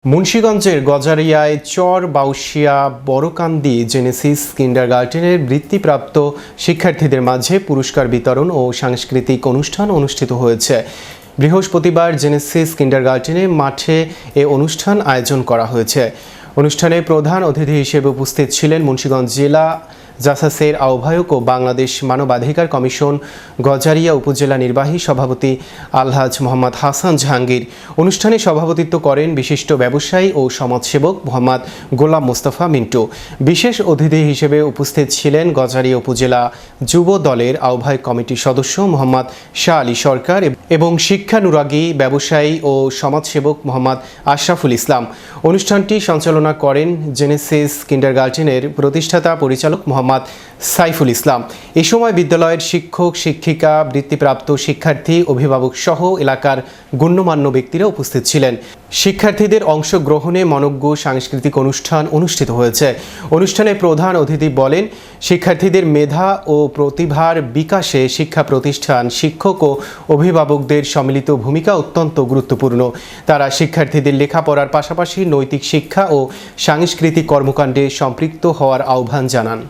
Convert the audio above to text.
মুন্সিগঞ্জের গজারিয়ায় চর বাউশিয়া বড়কান্দি জেনেসিস কিন্ডারগার্টেনের বৃত্তিপ্রাপ্ত শিক্ষার্থীদের মাঝে পুরস্কার বিতরণ ও সাংস্কৃতিক অনুষ্ঠান অনুষ্ঠিত হয়েছে। বৃহস্পতিবার জেনেসিস কিন্ডারগার্টেনে মাঠে এ অনুষ্ঠান আয়োজন করা হয়েছে। অনুষ্ঠানে প্রধান অতিথি হিসেবে উপস্থিত ছিলেন মুন্সিগঞ্জ জেলা জাসাসের আহ্বায়ক ও বাংলাদেশ মানবাধিকার কমিশন গজারিয়া উপজেলা নির্বাহী সভাপতি আলহাজ মোহাম্মদ হাসান জাহাঙ্গীর। অনুষ্ঠানে সভাপতিত্ব করেন বিশিষ্ট ব্যবসায়ী ও সমাজসেবক মোহাম্মদ গোলাম মোস্তফা মিন্টু। বিশেষ অতিথি হিসেবে উপস্থিত ছিলেন গজারিয়া উপজেলা যুব দলের আহ্বায়ক কমিটির সদস্য মোহাম্মদ শাহ আলী সরকার এবং শিক্ষানুরাগী ব্যবসায়ী ও সমাজসেবক মোহাম্মদ আশরাফুল ইসলাম। অনুষ্ঠানটি সঞ্চালনা করেন জেনেসিস কিন্ডারগার্টেনের প্রতিষ্ঠাতা পরিচালক মোহাম্মদ সাইফুল ইসলাম। এ সময় বিদ্যালয়ের শিক্ষক শিক্ষিকা, বৃত্তিপ্রাপ্ত শিক্ষার্থী, অভিভাবক সহ এলাকার গণ্যমান্য ব্যক্তিরা উপস্থিত ছিলেন। শিক্ষার্থীদের অংশগ্রহণে মনোজ্ঞ সাংস্কৃতিক অনুষ্ঠান অনুষ্ঠিত হয়েছে। অনুষ্ঠানে প্রধান অতিথি বলেন, শিক্ষার্থীদের মেধা ও প্রতিভার বিকাশে শিক্ষা প্রতিষ্ঠান, শিক্ষক ও অভিভাবকদের সম্মিলিত ভূমিকা অত্যন্ত গুরুত্বপূর্ণ। তারা শিক্ষার্থীদের লেখাপড়ার পাশাপাশি নৈতিক শিক্ষা ও সাংস্কৃতিক কর্মকাণ্ডে সম্পৃক্ত হওয়ার আহ্বান জানান।